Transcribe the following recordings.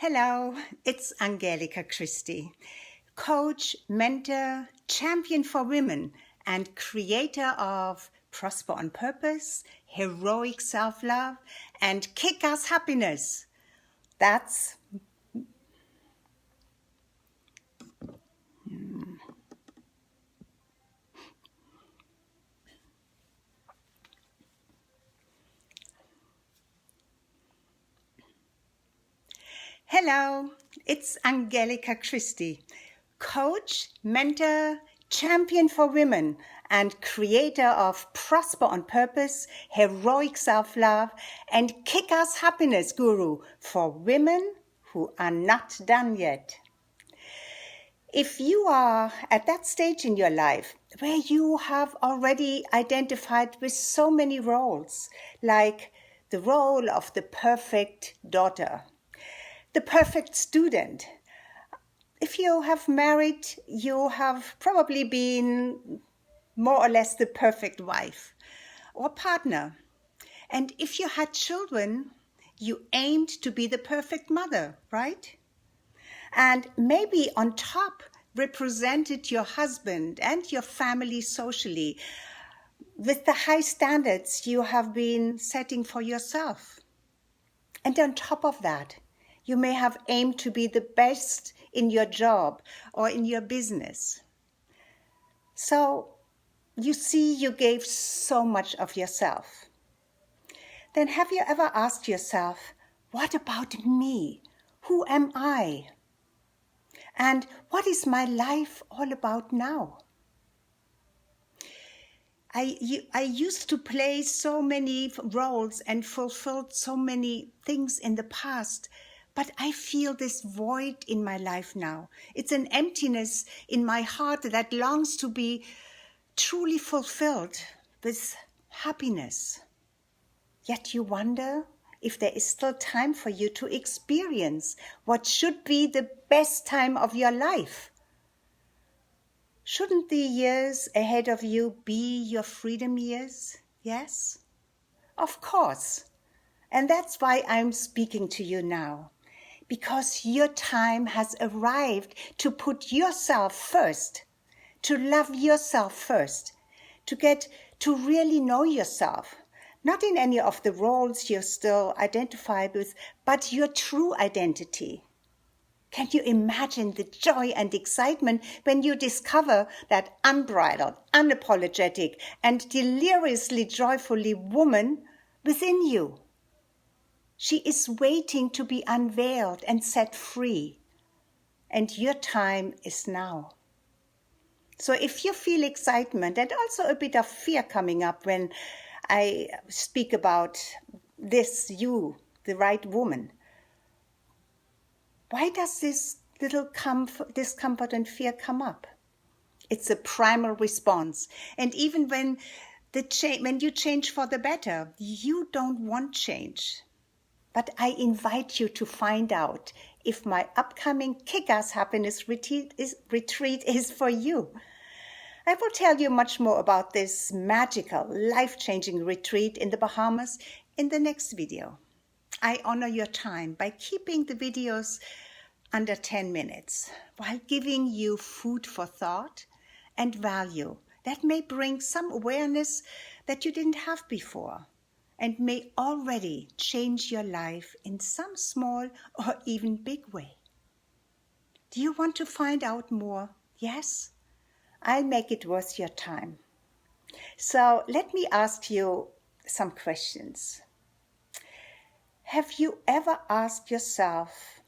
Hello, it's Angelika Christie, coach, mentor, champion for women, and creator of Prosper on Purpose, Heroic Self-Love, and Kick-Ass Happiness. That's Hello, it's Angelika Christie, coach, mentor, champion for women, and creator of Prosper on Purpose, Heroic Self-Love, and Kick-Ass Happiness guru for women who are not done yet. If you are at that stage in your life where you have already identified with so many roles, like the role of the perfect daughter, the perfect student. If you have married, you have probably been more or less the perfect wife or partner. And if you had children, you aimed to be the perfect mother, right? And maybe on top represented your husband and your family socially with the high standards you have been setting for yourself. And on top of that, you may have aimed to be the best in your job or in your business. So you see, you gave so much of yourself. Then have you ever asked yourself, what about me? Who am I? And what is my life all about now? I used to play so many roles and fulfilled so many things in the past, but I feel this void in my life now. It's an emptiness in my heart that longs to be truly fulfilled with happiness. Yet you wonder if there is still time for you to experience what should be the best time of your life. Shouldn't the years ahead of you be your freedom years? Yes? Of course. And that's why I'm speaking to you now. Because your time has arrived to put yourself first, to love yourself first, to get to really know yourself, not in any of the roles you're still identified with, but your true identity. Can you imagine the joy and excitement when you discover that unbridled, unapologetic, and deliriously joyfully woman within you? She is waiting to be unveiled and set free. And your time is now. So if you feel excitement and also a bit of fear coming up when I speak about this, you, the right woman, why does this little discomfort and fear come up? It's a primal response. And even when you change for the better, you don't want change. But I invite you to find out if my upcoming Kick-Ass Happiness retreat is for you. I will tell you much more about this magical, life-changing retreat in the Bahamas in the next video. I honor your time by keeping the videos under 10 minutes while giving you food for thought and value that may bring some awareness that you didn't have before and may already change your life in some small or even big way. Do you want to find out more? Yes? I'll make it worth your time. So let me ask you some questions. Have you ever asked yourself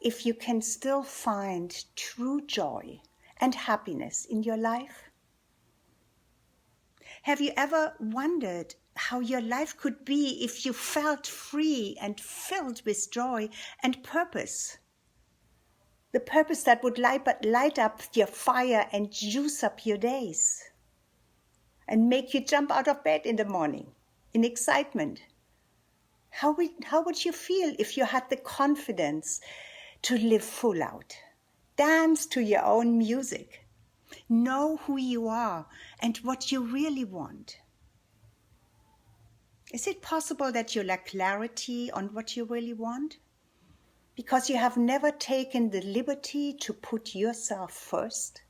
if you can still find true joy and happiness in your life? Have you ever wondered how your life could be if you felt free and filled with joy and purpose? The purpose that would light up your fire and juice up your days and make you jump out of bed in the morning in excitement. How would you feel if you had the confidence to live full out, dance to your own music, know who you are and what you really want? Is it possible that you lack clarity on what you really want? because you have never taken the liberty to put yourself first?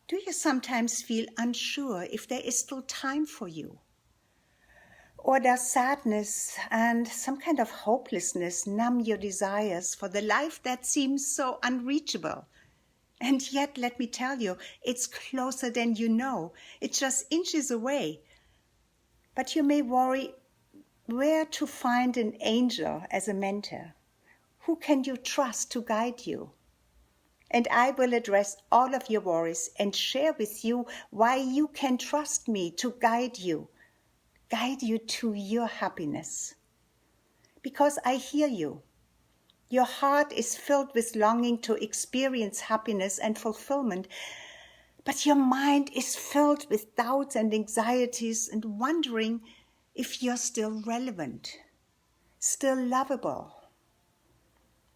Do you sometimes feel unsure if there is still time for you? Or does sadness and some kind of hopelessness numb your desires for the life that seems so unreachable? And yet, let me tell you, it's closer than you know. It's just inches away. But you may worry where to find an angel as a mentor. Who can you trust to guide you? And I will address all of your worries and share with you why you can trust me to guide you to your happiness. Because I hear you. Your heart is filled with longing to experience happiness and fulfillment, but your mind is filled with doubts and anxieties and wondering if you're still relevant, still lovable,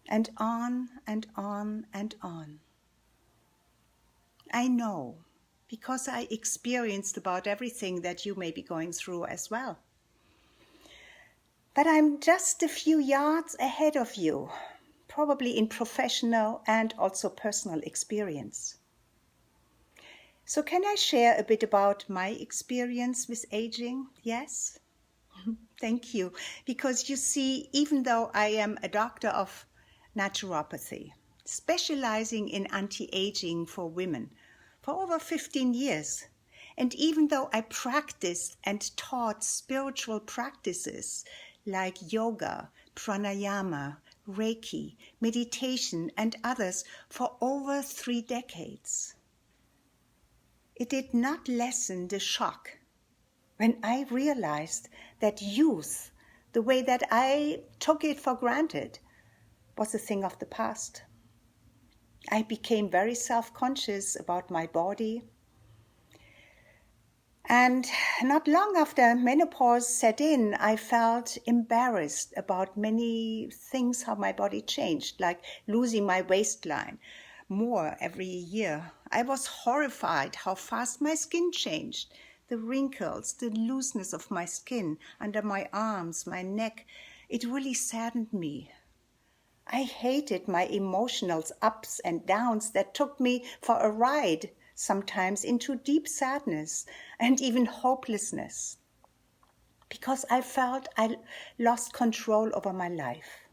and on and on and on. I know, because I experienced about everything that you may be going through as well. But I'm just a few yards ahead of you, probably in professional and also personal experience. So can I share a bit about my experience with aging? Yes? Thank you. Because you see, even though I am a doctor of naturopathy, specializing in anti-aging for women for over 15 years, and even though I practiced and taught spiritual practices like yoga, pranayama, Reiki, meditation, and others for over 3 decades, it did not lessen the shock when I realized that youth, the way that I took it for granted, was a thing of the past. I became very self-conscious about my body. And not long after menopause set in, I felt embarrassed about many things, how my body changed, like losing my waistline more every year. I was horrified how fast my skin changed, the wrinkles, the looseness of my skin under my arms, my neck. It really saddened me. I hated my emotional ups and downs that took me for a ride, sometimes into deep sadness and even hopelessness, because I felt I lost control over my life.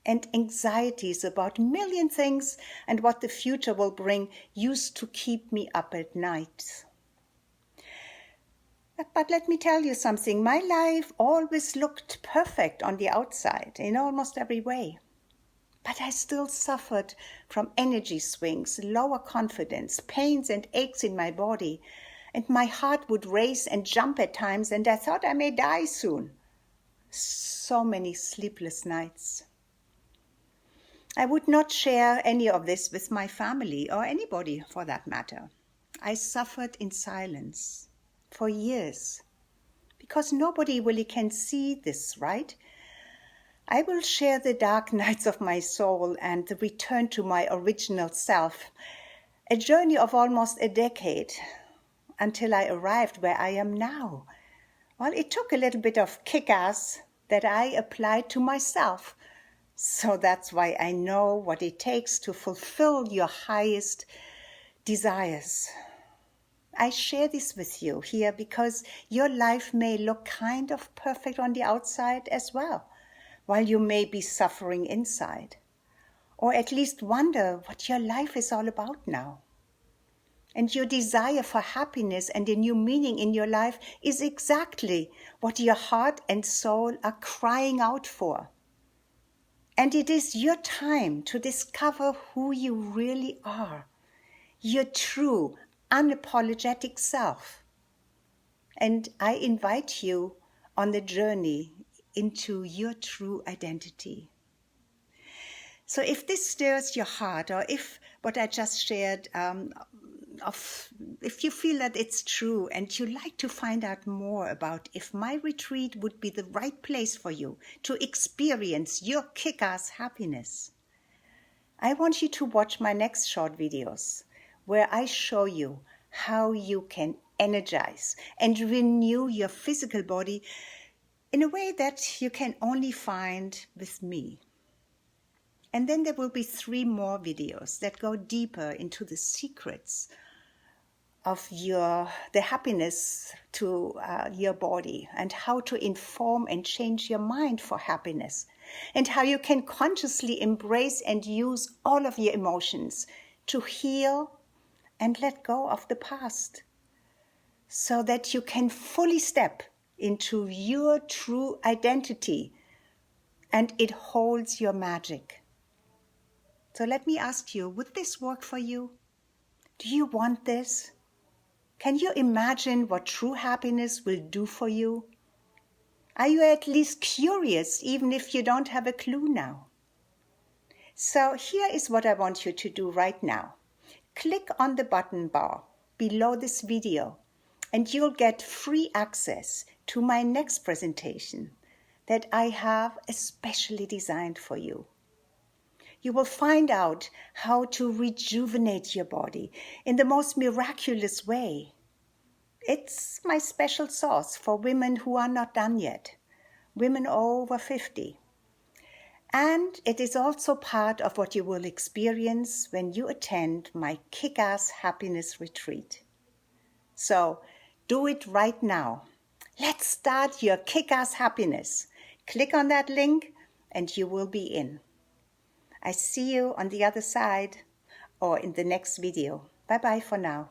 And anxieties about a million things and what the future will bring used to keep me up at night. But let me tell you something, my life always looked perfect on the outside in almost every way. But I still suffered from energy swings, lower confidence, pains and aches in my body, and my heart would race and jump at times, and I thought I may die soon. So many sleepless nights. I would not share any of this with my family or anybody for that matter. I suffered in silence for years, because nobody really can see this, right? I will share the dark nights of my soul and the return to my original self, a journey of almost a decade until I arrived where I am now. Well, it took a little bit of kick-ass that I applied to myself. So that's why I know what it takes to fulfill your highest desires. I share this with you here because your life may look kind of perfect on the outside as well, while you may be suffering inside, or at least wonder what your life is all about now. And your desire for happiness and a new meaning in your life is exactly what your heart and soul are crying out for. And it is your time to discover who you really are, your true, unapologetic self. And I invite you on the journey into your true identity. So if this stirs your heart, or if what I just shared, if you feel that it's true and you like to find out more about if my retreat would be the right place for you to experience your kick-ass happiness, I want you to watch my next short videos where I show you how you can energize and renew your physical body in a way that you can only find with me. And then there will be 3 more videos that go deeper into the secrets of the happiness to your body, and how to inform and change your mind for happiness, and how you can consciously embrace and use all of your emotions to heal and let go of the past, so that you can fully step into your true identity and it holds your magic. So let me ask you, would this work for you? Do you want this? Can you imagine what true happiness will do for you? Are you at least curious, even if you don't have a clue now? So here is what I want you to do right now. Click on the button bar below this video and you'll get free access to my next presentation that I have especially designed for you. You will find out how to rejuvenate your body in the most miraculous way. It's my special sauce for women who are not done yet, women over 50. And it is also part of what you will experience when you attend my Kick-Ass Happiness Retreat. So do it right now. Let's start your Kick-Ass Happiness. Click on that link and you will be in. I see you on the other side or in the next video. Bye-bye for now.